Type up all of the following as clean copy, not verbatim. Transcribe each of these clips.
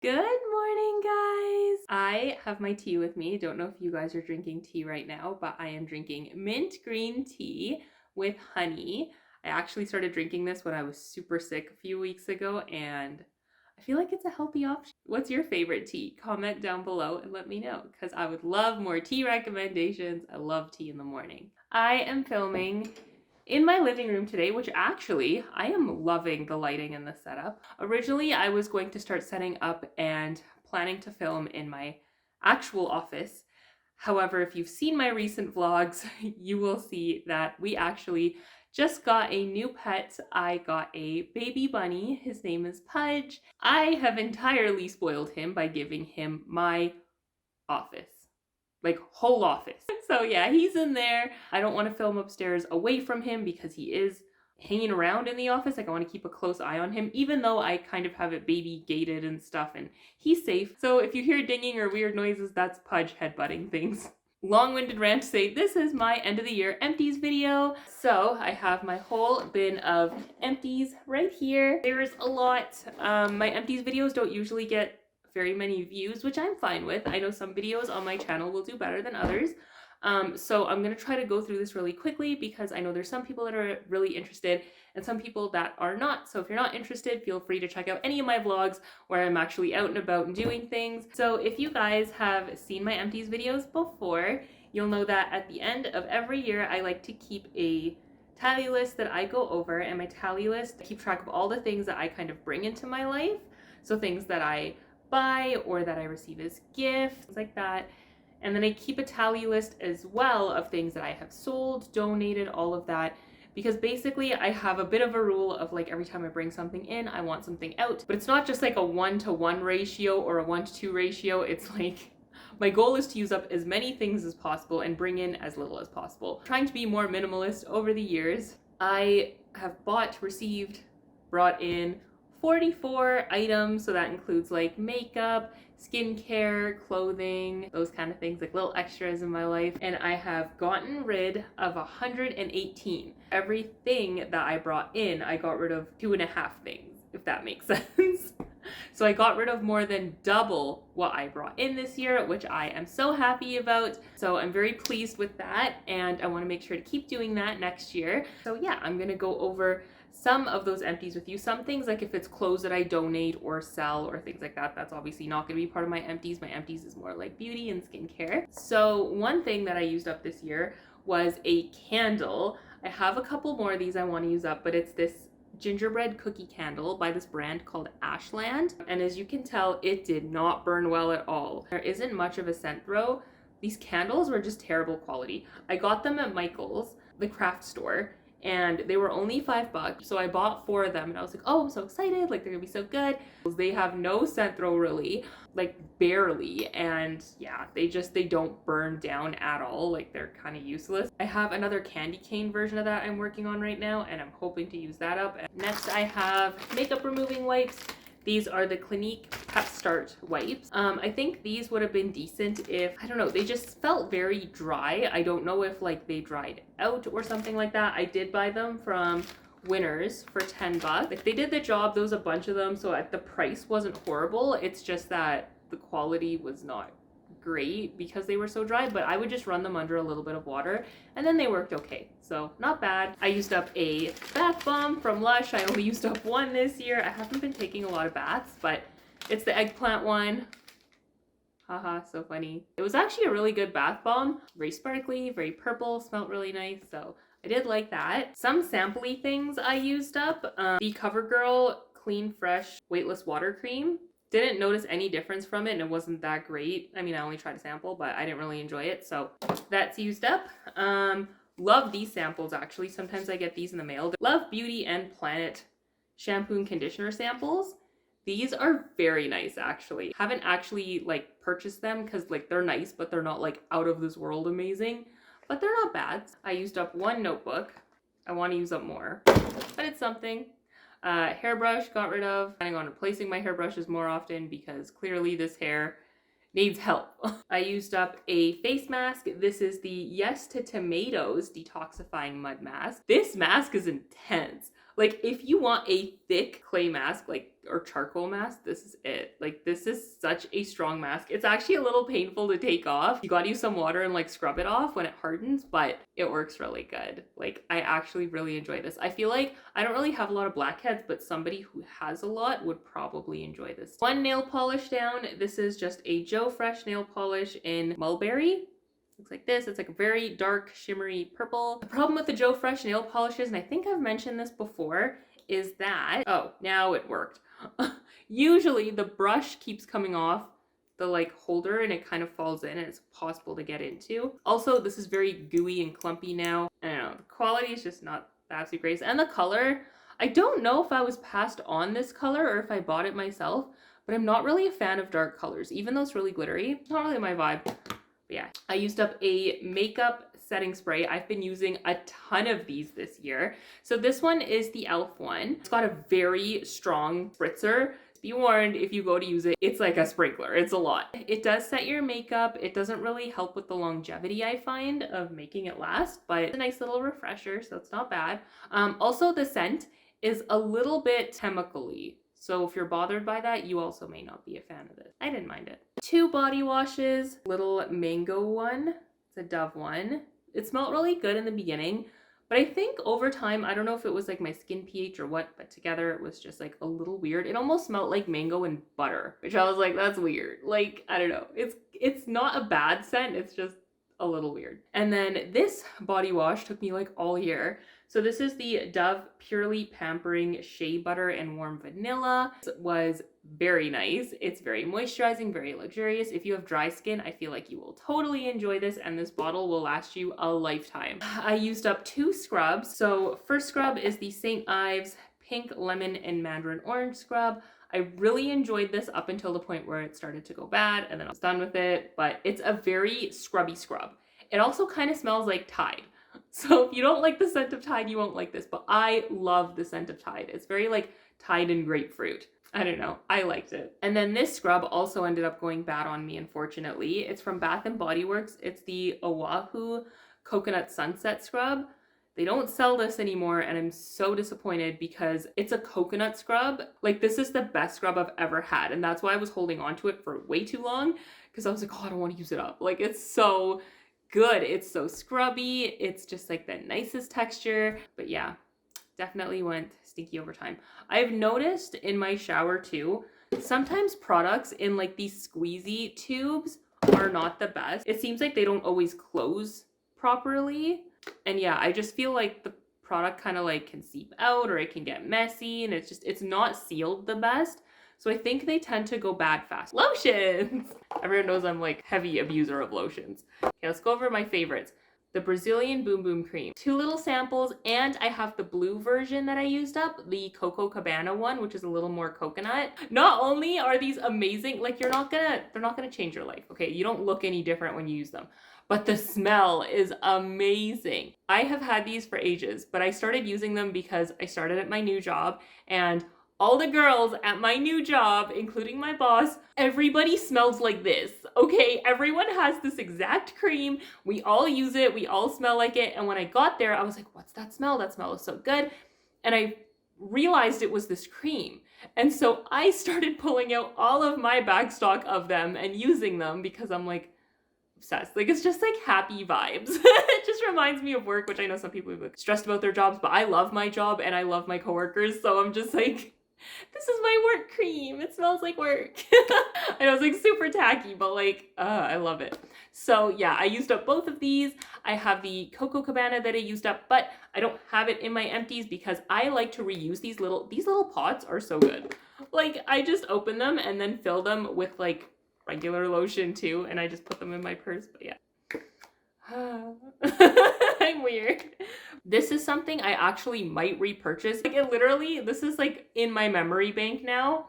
Good morning, guys! I have my tea with me. Don't know if you guys are drinking tea right now, but I am drinking mint green tea with honey. I actually started drinking this when I was super sick a few weeks ago, and I feel like it's a healthy option. What's your favorite tea? Comment down below and let me know, because I would love more tea recommendations. I love tea in the morning. I am filming in my living room today, which actually I am loving the lighting and the setup. Originally, I was going to start setting up and planning to film in my actual office. However, if you've seen my recent vlogs, you will see that we actually just got a new pet. I got a baby bunny. His name is Pudge. I have entirely spoiled him by giving him my office. Like, whole office. So yeah, he's in there. I don't want to film upstairs away from him because he is hanging around in the office. Like, I want to keep a close eye on him, even though I kind of have it baby gated and stuff, and he's safe. So if you hear dinging or weird noises, that's Pudge headbutting things. Long-winded rant to say this is my end of the year empties video. So I have my whole bin of empties right here. There's a lot. My empties videos don't usually get very many views, which I'm fine with. I know some videos on my channel will do better than others. So I'm going to try to go through this really quickly because I know there's some people that are really interested and some people that are not. So if you're not interested, feel free to check out any of my vlogs where I'm actually out and about and doing things. So if you guys have seen my empties videos before, you'll know that at the end of every year, I like to keep a tally list that I go over, and my tally list, I keep track of all the things that I kind of bring into my life. So things that I buy or that I receive as gifts, things like that. And then I keep a tally list as well of things that I have sold, donated, all of that. Because basically I have a bit of a rule of, like, every time I bring something in, I want something out. But it's not just like a 1-to-1 ratio or a 1-to-2 ratio. It's like, my goal is to use up as many things as possible and bring in as little as possible. Trying to be more minimalist over the years. I have bought, received, brought in 44 items, so that includes like makeup, skincare, clothing, those kind of things, like little extras in my life. And I have gotten rid of 118. Everything that I brought in, I got rid of 2.5 things, if that makes sense. So I got rid of more than double what I brought in this year, which I am so happy about. So I'm very pleased with that, and I want to make sure to keep doing that next year. So yeah, I'm gonna go over some of those empties with you. Some things, like if it's clothes that I donate or sell or things like that, that's obviously not going to be part of my empties. My empties is more like beauty and skincare. So one thing that I used up this year was a candle. I have a couple more of these I want to use up, but it's this gingerbread cookie candle by this brand called Ashland. And as you can tell, it did not burn well at all. There isn't much of a scent throw. These candles were just terrible quality. I got them at Michael's, the craft store, and they were only $5. So I bought 4 of them and I was like, oh, I'm so excited, like they're gonna be so good. They have no scent throw really, like barely, and yeah, they don't burn down at all, like they're kind of useless. I have another candy cane version of that I'm working on right now, and I'm hoping to use that up. Next I have makeup removing wipes. These are the Clinique Pep Start wipes. I think these would have been decent if, I don't know, they just felt very dry. I don't know if like they dried out or something like that. I did buy them from Winners for $10. Like, they did the job. There was a bunch of them, so the price wasn't horrible. It's just that the quality was not great because they were so dry, but I would just run them under a little bit of water and then they worked okay, so not bad. I used up a bath bomb from Lush. I only used up one this year. I haven't been taking a lot of baths, but it's the eggplant one. Haha, so funny. It was actually a really good bath bomb. Very sparkly, very purple, smelled really nice, so I did like that. Some sample-y things I used up. The CoverGirl Clean Fresh Weightless Water Cream. Didn't notice any difference from it, and it wasn't that great. I mean, I only tried a sample, but I didn't really enjoy it, so that's used up. Love these samples, actually. Sometimes I get these in the mail. Love Beauty and Planet shampoo and conditioner samples. These are very nice, actually. Haven't actually like purchased them because like they're nice, but they're not like out of this world amazing, but they're not bad. I used up 1 notebook. I want to use up more, but it's something. Hairbrush got rid of. Planning on replacing my hairbrushes more often because clearly this hair needs help. I used up a face mask. This is the Yes to Tomatoes Detoxifying Mud Mask. This mask is intense. Like, if you want a thick clay mask, like, or charcoal mask, this is it. Like, this is such a strong mask. It's actually a little painful to take off. You gotta use some water and like scrub it off when it hardens, but it works really good. Like, I actually really enjoy this. I feel like I don't really have a lot of blackheads, but somebody who has a lot would probably enjoy this. One nail polish down. This is just a Joe Fresh nail polish in mulberry. Looks like this. It's like a very dark, shimmery purple. The problem with the Joe Fresh nail polishes, and I think I've mentioned this before, is that, oh, now it worked. Usually the brush keeps coming off the like holder and it kind of falls in and it's possible to get into. Also, this is very gooey and clumpy now. I don't know, the quality is just not absolutely great. And the color, I don't know if I was passed on this color or if I bought it myself, but I'm not really a fan of dark colors, even though it's really glittery. It's not really my vibe. But yeah, I used up a makeup setting spray. I've been using a ton of these this year. So this one is the e.l.f. one. It's got a very strong spritzer. Be warned, if you go to use it, it's like a sprinkler. It's a lot. It does set your makeup. It doesn't really help with the longevity, I find, of making it last, but it's a nice little refresher, so it's not bad. Also, the scent is a little bit chemically. So if you're bothered by that, you also may not be a fan of it. I didn't mind it. 2 body washes, little mango one. It's a Dove one. It smelled really good in the beginning, but I think over time, I don't know if it was like my skin pH or what, but together it was just like a little weird. It almost smelled like mango and butter, which I was like, that's weird. Like, I don't know. It's not a bad scent. It's just a little weird. And then this body wash took me like all year. So this is the Dove Purely Pampering Shea Butter and Warm Vanilla. This was very nice. It's very moisturizing, very luxurious. If you have dry skin, I feel like you will totally enjoy this, and this bottle will last you a lifetime. I used up 2 scrubs. So first scrub is the St. Ives Pink Lemon and Mandarin Orange scrub. I really enjoyed this up until the point where it started to go bad, and then I was done with it, but it's a very scrubby scrub. It also kind of smells like Tide. So if you don't like the scent of Tide, you won't like this, but I love the scent of Tide. It's very like Tide and grapefruit. I don't know. I liked it. And then this scrub also ended up going bad on me, unfortunately. It's from Bath & Body Works. It's the Oahu Coconut Sunset Scrub. They don't sell this anymore, and I'm so disappointed because it's a coconut scrub. Like, this is the best scrub I've ever had, and that's why I was holding on to it for way too long, because I was like, oh, I don't want to use it up. Like, it's so good. It's so scrubby. It's just like the nicest texture. But yeah, definitely went stinky over time. I've noticed in my shower too, sometimes products in like these squeezy tubes are not the best. It seems like they don't always close properly. And yeah, I just feel like the product kind of like can seep out or it can get messy, and it's not sealed the best. So I think they tend to go bad fast. Lotions! Everyone knows I'm like heavy abuser of lotions. Okay, let's go over my favorites. The Brazilian Boom Boom Cream. 2 little samples, and I have the blue version that I used up, the Coco Cabana one, which is a little more coconut. Not only are these amazing, like they're not gonna change your life, okay? You don't look any different when you use them, but the smell is amazing. I have had these for ages, but I started using them because I started at my new job, and all the girls at my new job, including my boss, everybody smells like this, okay? Everyone has this exact cream. We all use it. We all smell like it. And when I got there, I was like, what's that smell? That smell is so good. And I realized it was this cream. And so I started pulling out all of my back stock of them and using them because I'm like obsessed. Like, it's just like happy vibes. It just reminds me of work, which I know some people are like stressed about their jobs, but I love my job and I love my coworkers. So I'm just like, this is my work cream. It smells like work. And I was like super tacky, but like, I love it. So yeah, I used up both of these. I have the Coco Cabana that I used up, but I don't have it in my empties because I like to reuse these little pots are so good. Like, I just open them and then fill them with like regular lotion too, and I just put them in my purse, but yeah. I'm weird. This is something I actually might repurchase. Like, it literally, this is like in my memory bank now,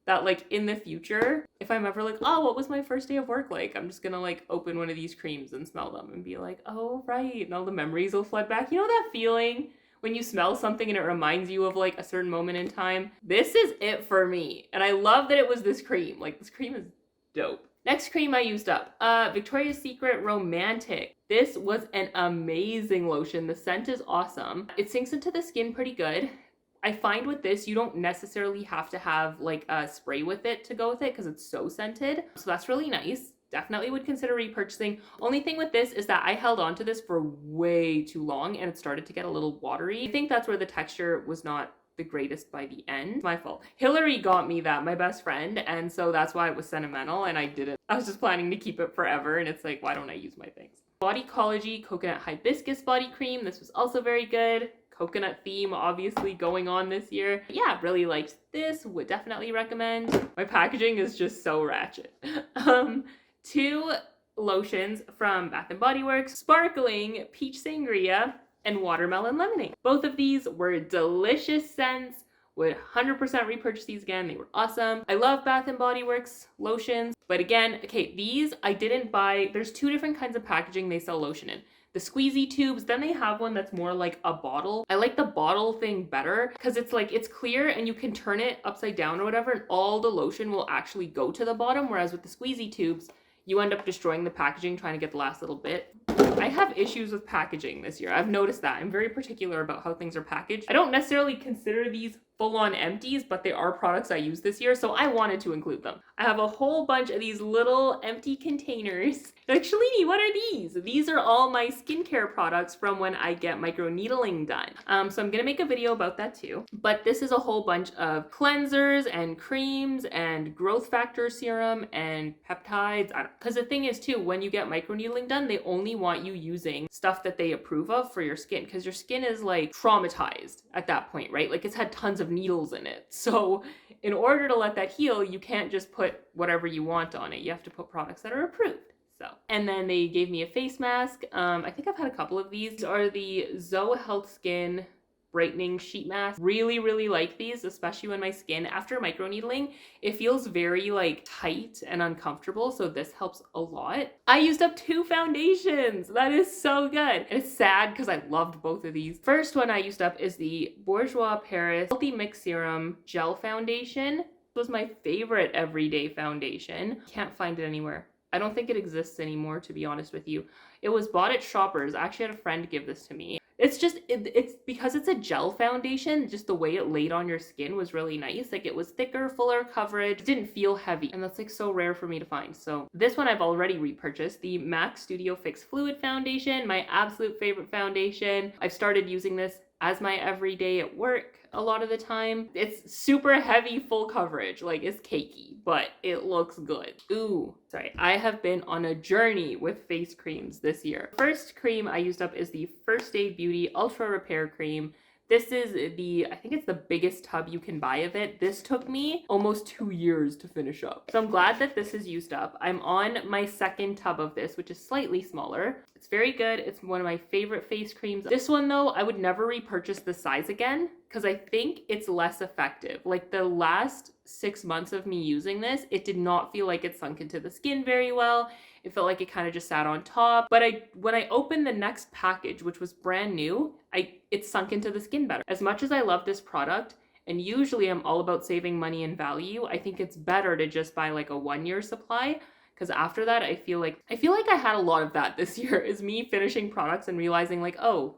that like in the future, if I'm ever like, oh, what was my first day of work like? I'm just gonna like open one of these creams and smell them and be like, oh, right. And all the memories will flood back. You know that feeling when you smell something and it reminds you of like a certain moment in time? This is it for me. And I love that it was this cream. Like, this cream is dope. Next cream I used up, Victoria's Secret Romantic. This was an amazing lotion. The scent is awesome. It sinks into the skin pretty good. I find with this, you don't necessarily have to have like a spray with it to go with it because it's so scented. So that's really nice. Definitely would consider repurchasing. Only thing with this is that I held on to this for way too long and it started to get a little watery. I think that's where the texture was not the greatest by the end. My fault. Hillary got me that, my best friend, and so that's why it was sentimental and I didn't. I was just planning to keep it forever and it's like, why don't I use my things? Bodycology Coconut Hibiscus Body Cream. This was also very good. Coconut theme obviously going on this year. Yeah, really liked this. Would definitely recommend. My packaging is just so ratchet. 2 lotions from Bath & Body Works, Sparkling Peach Sangria and Watermelon Lemonade. Both of these were delicious scents. Would 100% repurchase these again. They were awesome. I love Bath & Body Works lotions, but again, okay, these I didn't buy. There's 2 different kinds of packaging they sell lotion in. The squeezy tubes, then they have one that's more like a bottle. I like the bottle thing better because it's like, it's clear and you can turn it upside down or whatever and all the lotion will actually go to the bottom, whereas with the squeezy tubes, you end up destroying the packaging trying to get the last little bit. I have issues with packaging this year. I've noticed that. I'm very particular about how things are packaged. I don't necessarily consider these full-on empties, but they are products I use this year, so I wanted to include them. I have a whole bunch of these little empty containers. Like, Shalini, what are these? These are all my skincare products from when I get microneedling done. So I'm gonna make a video about that too. But this is a whole bunch of cleansers and creams and growth factor serum and peptides. Because the thing is too, when you get microneedling done, they only want you using stuff that they approve of for your skin, because your skin is like traumatized at that point, right? Like, it's had tons of needles in it. So in order to let that heal, you can't just put whatever you want on it. You have to put products that are approved. So, and then they gave me a face mask. I think I've had a couple of these. These are the Zoe Health Skin brightening sheet mask. Really, really like these, especially when my skin, after microneedling, it feels very like tight and uncomfortable. So this helps a lot. I used up 2 foundations. That is so good. And it's sad because I loved both of these. First one I used up is the Bourjois Paris Healthy Mix Serum Gel Foundation. This was my favorite everyday foundation. Can't find it anywhere. I don't think it exists anymore, to be honest with you. It was bought at Shoppers. I actually had a friend give this to me. It's just, it's because it's a gel foundation, just the way it laid on your skin was really nice. Like, it was thicker, fuller coverage, it didn't feel heavy. And that's like so rare for me to find. So this one I've already repurchased, the MAC Studio Fix Fluid Foundation, my absolute favorite foundation. I've started using this as my everyday at work a lot of the time. It's super heavy, full coverage, like it's cakey, but it looks good. Ooh, sorry. I have been on a journey with face creams this year. First cream I used up is the First Aid Beauty Ultra Repair Cream. This is I think it's the biggest tub you can buy of it. This took me almost 2 years to finish up. So I'm glad that this is used up. I'm on my second tub of this, which is slightly smaller. It's very good. It's one of my favorite face creams. This one though, I would never repurchase the size again because I think it's less effective. Like, the last 6 months of me using this, it did not feel like it sunk into the skin very well. It felt like it kind of just sat on top. But when I opened the next package, which was brand new, it sunk into the skin better. As much as I love this product, and usually I'm all about saving money and value, I think it's better to just buy like a 1-year supply. Because after that, I feel like I had a lot of that this year, is me finishing products and realizing like, oh,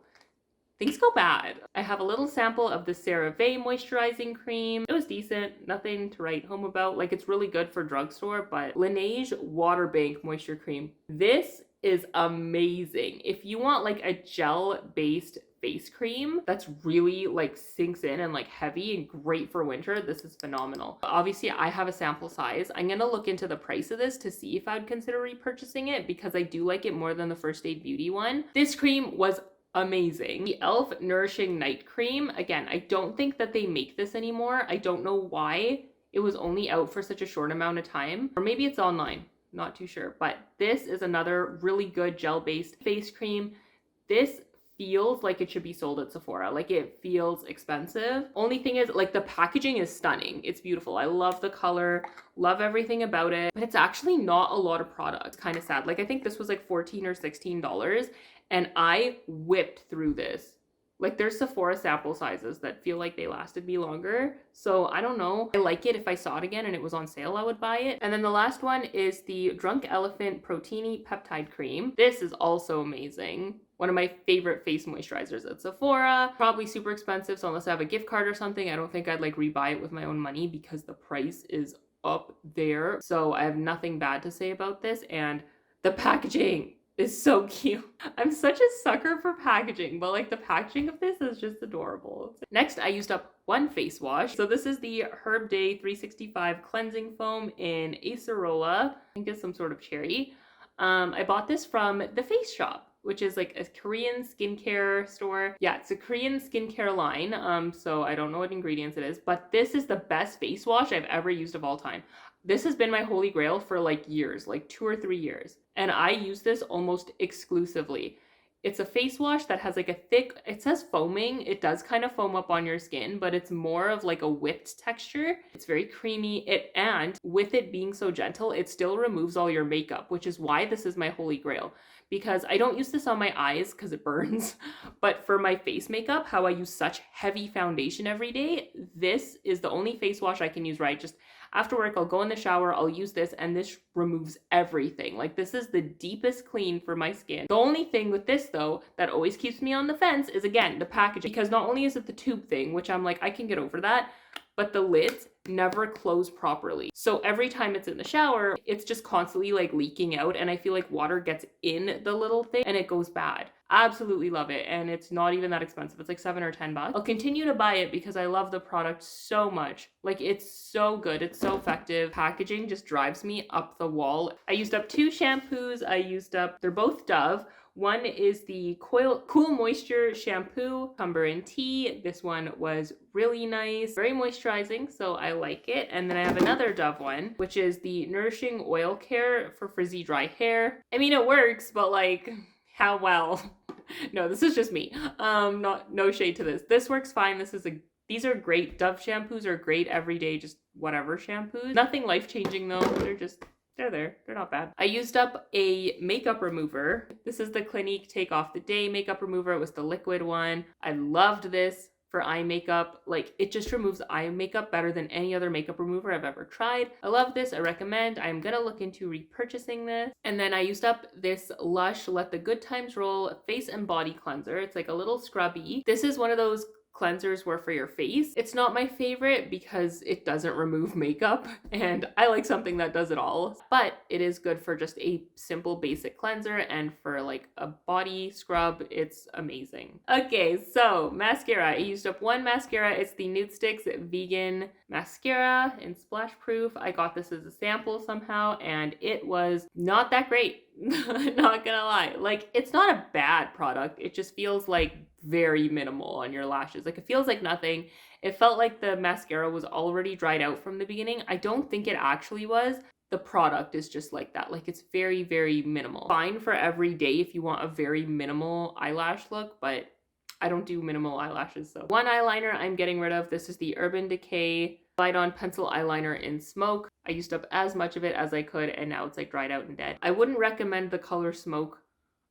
things go bad. I have a little sample of the CeraVe moisturizing cream. It was decent, nothing to write home about. Like, it's really good for drugstore, but Laneige Water Bank Moisture Cream. This is amazing. If you want like a gel-based face cream that's really like sinks in and like heavy and great for winter, this is phenomenal. Obviously, I have a sample size. I'm gonna look into the price of this to see if I'd consider repurchasing it because I do like it more than the First Aid Beauty one. This cream was amazing. The e.l.f. Nourishing Night Cream. Again, I don't think that they make this anymore. I don't know why it was only out for such a short amount of time. Or maybe it's online. Not too sure. But this is another really good gel-based face cream. This feels like it should be sold at Sephora. Like, it feels expensive. Only thing is, like, the packaging is stunning. It's beautiful. I love the color, love everything about it, but it's actually not a lot of product. Kind of sad. Like, I think this was like $14 or $16 and I whipped through this. Like, there's Sephora sample sizes that feel like they lasted me longer. So I don't know. I like it. If I saw it again and it was on sale, I would buy it. And then the last one is the Drunk Elephant Proteini Peptide Cream. This is also amazing. one of my favorite face moisturizers at Sephora. Probably super expensive, so unless I have a gift card or something, I don't think I'd like rebuy it with my own money because the price is up there. So I have nothing bad to say about this, and the packaging is so cute. I'm such a sucker for packaging, but like the packaging of this is just adorable. Next, I used up one face wash. So this is the Herb Day 365 Cleansing Foam in Acerola. I think it's some sort of cherry. I bought this from The Face Shop, which is like a Korean skincare store. Yeah, it's a Korean skincare line. So I don't know what ingredients it is, but this is the best face wash I've ever used of all time. This has been my holy grail for like years, like 2 or 3 years. And I use this almost exclusively. It's a face wash that has like a thick, it says foaming. It does kind of foam up on your skin, but it's more of like a whipped texture. It's very creamy. And with it being so gentle, it still removes all your makeup, which is why this is my holy grail. Because I don't use this on my eyes because it burns, but for my face makeup, how I use such heavy foundation every day, this is the only face wash I can use right. Just after work, I'll go in the shower, I'll use this, and this removes everything. Like, this is the deepest clean for my skin. The only thing with this, though, that always keeps me on the fence is, again, the packaging. Because not only is it the tube thing, which I'm like, I can get over that, but the lids never close properly. So every time it's in the shower, it's just constantly like leaking out, and I feel like water gets in the little thing and it goes bad. Absolutely love it, and it's not even that expensive. It's like $7 or $10. I'll continue to buy it because I love the product so much. Like, it's so good, it's so effective. Packaging just drives me up the wall. I used up 2 shampoos. They're both Dove. One is the Cool Moisture Shampoo, Cucumber and Tea. This one was really nice, very moisturizing, so I like it. And then I have another Dove one, which is the Nourishing Oil Care for frizzy dry hair. I mean, it works, but like, how well? No, this is just me. No shade to this. This works fine. These are great. Dove shampoos are great everyday, just whatever shampoos. Nothing life-changing though. They're there. They're not bad. I used up a makeup remover. This is the Clinique Take Off the Day makeup remover. It was the liquid one. I loved this for eye makeup. Like, it just removes eye makeup better than any other makeup remover I've ever tried. I love this. I recommend. I'm gonna look into repurchasing this. And then I used up this Lush Let the Good Times Roll face and body cleanser. It's like a little scrubby. This is one of those cleansers were for your face. It's not my favorite because it doesn't remove makeup, and I like something that does it all, but it is good for just a simple basic cleanser, and for like a body scrub, it's amazing. Okay, so mascara. I used up one mascara. It's the Nude Sticks Vegan Mascara in Splash Proof. I got this as a sample somehow, and it was not that great. Not gonna lie. Like, it's not a bad product. It just feels like very minimal on your lashes. Like, it feels like nothing. It felt like the mascara was already dried out from the beginning. I don't think it actually was. The product is just like that. Like, it's very, very minimal. Fine for every day if you want a very minimal eyelash look, but I don't do minimal eyelashes. So one eyeliner I'm getting rid of. This is the Urban Decay Glide On Pencil Eyeliner in Smoke. I used up as much of it as I could, and now it's like dried out and dead. I wouldn't recommend the color Smoke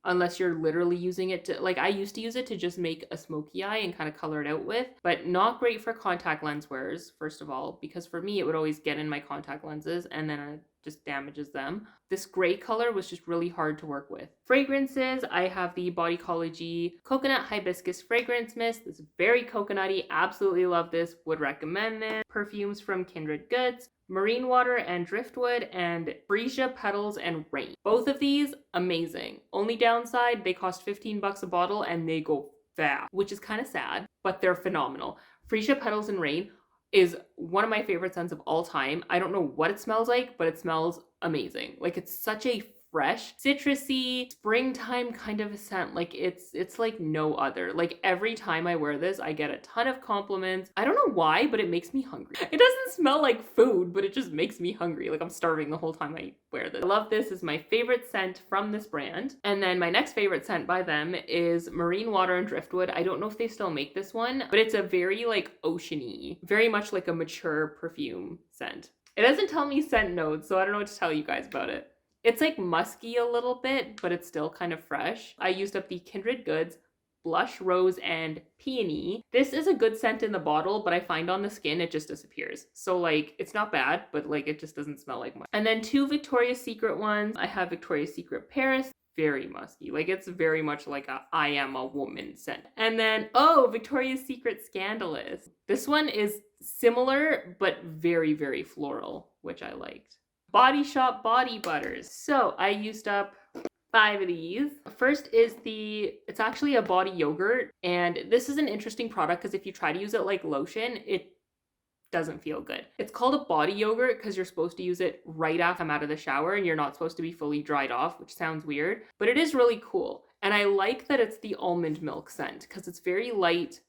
unless you're literally using it to, like, I used to use it to just make a smoky eye and kind of color it out with, but not great for contact lens wearers, first of all, because for me, it would always get in my contact lenses and then it just damages them. This gray color was just really hard to work with. Fragrances, I have the Bodycology Coconut Hibiscus Fragrance Mist. This is very coconutty. Absolutely love this. Would recommend this. Perfumes from Kindred Goods. Marine Water and Driftwood, and Freesia Petals and Rain. Both of these, amazing. Only downside, they cost $15 a bottle and they go fast, which is kind of sad, but they're phenomenal. Freesia Petals and Rain is one of my favorite scents of all time. I don't know what it smells like, but it smells amazing. Like, it's such a fresh, citrusy, springtime kind of a scent. Like, it's like no other. Like, every time I wear this, I get a ton of compliments. I don't know why, but it makes me hungry. It doesn't smell like food, but it just makes me hungry. Like, I'm starving the whole time I wear this. I love this. It's my favorite scent from this brand. And then my next favorite scent by them is Marine Water and Driftwood. I don't know if they still make this one, but it's a very like oceany, very much like a mature perfume scent. It doesn't tell me scent notes, so I don't know what to tell you guys about it. It's like musky a little bit, but it's still kind of fresh. I used up the Kindred Goods Blush Rose and Peony. This is a good scent in the bottle, but I find on the skin it just disappears. So like, it's not bad, but like, it just doesn't smell like much. And then 2 Victoria's Secret ones. I have Victoria's Secret Paris very musky. Like it's very much like a I am a woman scent. And then, oh, Victoria's Secret Scandalous. This one is similar, but very, very floral, which I liked. Body Shop Body Butters. So I used up 5 of these. First is it's actually a body yogurt. And this is an interesting product because if you try to use it like lotion, it doesn't feel good. It's called a body yogurt because you're supposed to use it right after I'm out of the shower and you're not supposed to be fully dried off, which sounds weird, but it is really cool. And I like that it's the almond milk scent because it's very light,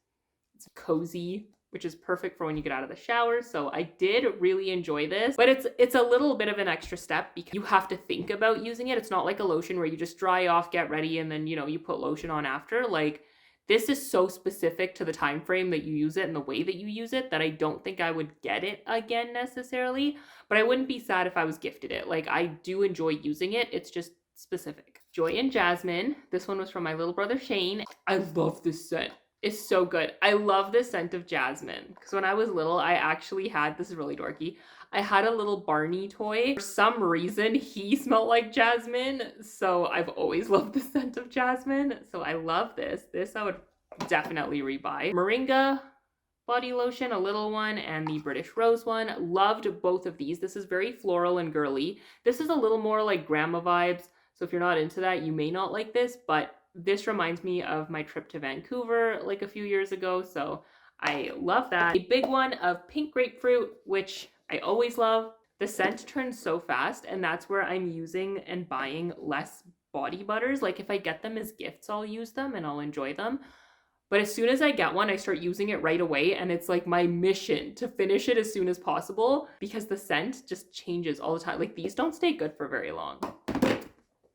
it's cozy, which is perfect for when you get out of the shower. So I did really enjoy this, but it's a little bit of an extra step because you have to think about using it. It's not like a lotion where you just dry off, get ready, and then, you put lotion on after. Like, this is so specific to the time frame that you use it and the way that you use it that I don't think I would get it again necessarily, but I wouldn't be sad if I was gifted it. Like, I do enjoy using it. It's just specific. Joy and Jasmine. This one was from my little brother Shane. I love this scent. It's so good. I love this scent of jasmine because when I was little, I actually had, this is really dorky, I had a little Barney toy. For some reason, he smelled like jasmine, so I've always loved the scent of jasmine. So I love this. This I would definitely rebuy. Moringa body lotion, a little one, and the British Rose one. Loved both of these. This is very floral and girly. This is a little more like grandma vibes, so if you're not into that, you may not like this, but this reminds me of my trip to Vancouver like a few years ago, so I love that. A big one of pink grapefruit, which I always love. The scent turns so fast, and that's where I'm using and buying less body butters. Like if I get them as gifts, I'll use them and I'll enjoy them. But as soon as I get one, I start using it right away, and it's like my mission to finish it as soon as possible because the scent just changes all the time. Like these don't stay good for very long,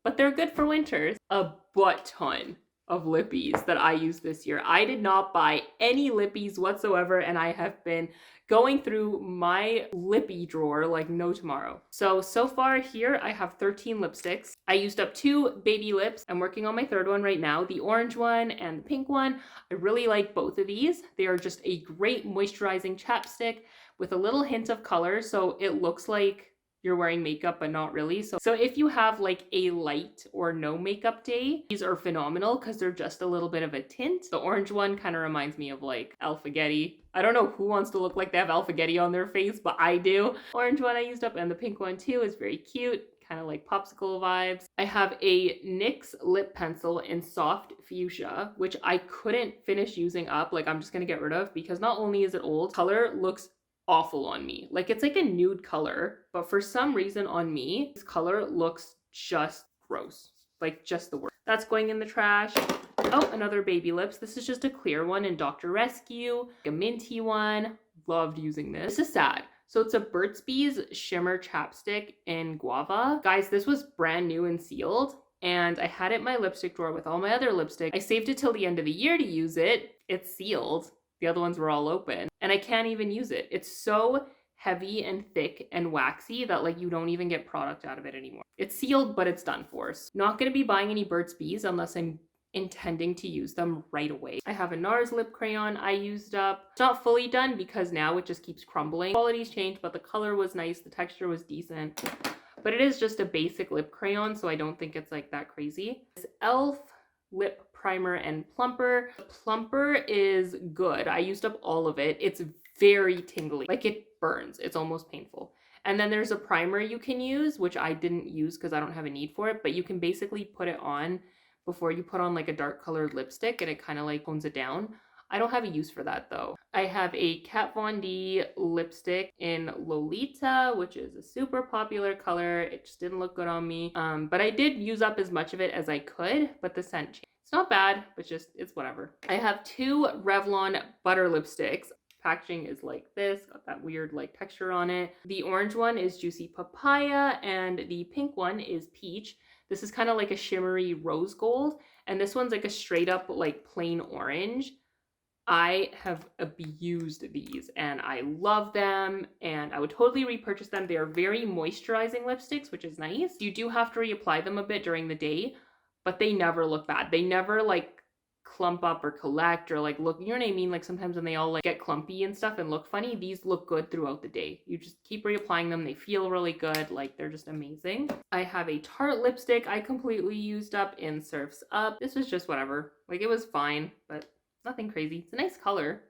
but they're good for winters. A butt ton of lippies that I used this year. I did not buy any lippies whatsoever, and I have been going through my lippy drawer like no tomorrow. So far here, I have 13 lipsticks. I used up 2 baby lips. I'm working on my 3rd one right now, the orange one and the pink one. I really like both of these. They are just a great moisturizing chapstick with a little hint of color, so it looks like you're wearing makeup, but not really. So if you have like a light or no makeup day, these are phenomenal because they're just a little bit of a tint. The orange one kind of reminds me of like Alphagetti. I don't know who wants to look like they have Alphagetti on their face, but I do. Orange one I used up, and the pink one too is very cute, kind of like popsicle vibes. I have a NYX lip pencil in soft fuchsia, which I couldn't finish using up. Like I'm just gonna get rid of because not only is it old, color looks awful on me. Like it's like a nude color, but for some reason on me, this color looks just gross. Like just the worst. That's going in the trash. Oh, another baby lips. This is just a clear one in Dr. Rescue, a minty one. Loved using this. This is sad. So it's a Burt's Bees shimmer chapstick in guava. Guys, this was brand new and sealed, and I had it in my lipstick drawer with all my other lipstick. I saved it till the end of the year to use it. It's sealed. The other ones were all open, and I can't even use it. It's so heavy and thick and waxy that like you don't even get product out of it anymore. It's sealed, but it's done for. So not gonna be buying any Burt's Bees unless I'm intending to use them right away. I have a NARS lip crayon I used up. It's not fully done because now it just keeps crumbling. Quality's changed, but the color was nice. The texture was decent, but it is just a basic lip crayon, so I don't think it's like that crazy. This e.l.f. lip primer and plumper. The plumper is good. I used up all of it. It's very tingly. Like it burns. It's almost painful. And then there's a primer you can use, which I didn't use because I don't have a need for it, but you can basically put it on before you put on like a dark colored lipstick and it kind of like tones it down. I don't have a use for that though. I have a Kat Von D lipstick in Lolita, which is a super popular color. It just didn't look good on me. But I did use up as much of it as I could, but the scent changed. It's not bad, but just, it's whatever. I have 2 Revlon butter lipsticks. Packaging is like this, got that weird like texture on it. The orange one is Juicy Papaya and the pink one is Peach. This is kind of like a shimmery rose gold, and this one's like a straight up like plain orange. I have abused these and I love them, and I would totally repurchase them. They are very moisturizing lipsticks, which is nice. You do have to reapply them a bit during the day, but they never look bad. They never like clump up or collect or like look, you know what I mean? Like sometimes when they all like get clumpy and stuff and look funny, these look good throughout the day. You just keep reapplying them. They feel really good. Like they're just amazing. I have a Tarte lipstick I completely used up in Surf's Up. This was just whatever. Like it was fine, but nothing crazy. It's a nice color.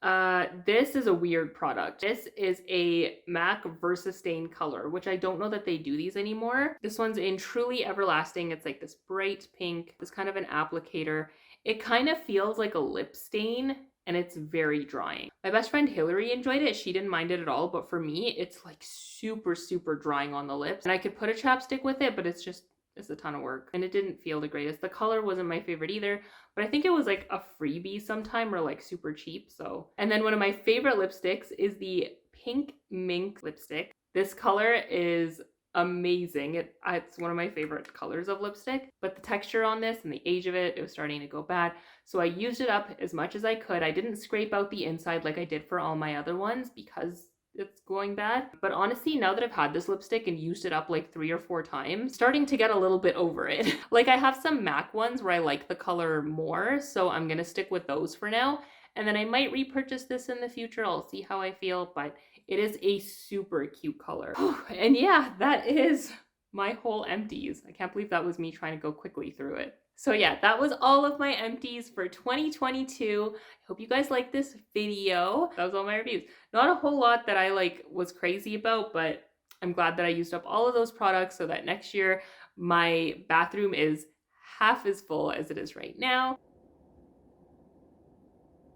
This is a weird product. This is a MAC Versastain color, which I don't know that they do these anymore. This one's in Truly Everlasting. It's like this bright pink, this kind of an applicator. It kind of feels like a lip stain and it's very drying. My best friend Hillary enjoyed it. She didn't mind it at all, but for me, it's like super, super drying on the lips. And I could put a chapstick with it, but it's a ton of work and it didn't feel the greatest. The color wasn't my favorite either, but I think it was like a freebie sometime or like super cheap. So, and then one of my favorite lipsticks is the Pink Mink lipstick. This color is amazing. It's one of my favorite colors of lipstick, but the texture on this and the age of it, it was starting to go bad. So I used it up as much as I could. I didn't scrape out the inside like I did for all my other ones because it's going bad. But honestly, now that I've had this lipstick and used it up like 3 or 4 times, starting to get a little bit over it. Like I have some MAC ones where I like the color more, so I'm gonna stick with those for now. And then I might repurchase this in the future. I'll see how I feel, but it is a super cute color. And yeah, that is my whole empties. I can't believe that was me trying to go quickly through it. So yeah, that was all of my empties for 2022. I hope you guys like this video. That was all my reviews. Not a whole lot that I like was crazy about, but I'm glad that I used up all of those products so that next year my bathroom is half as full as it is right now.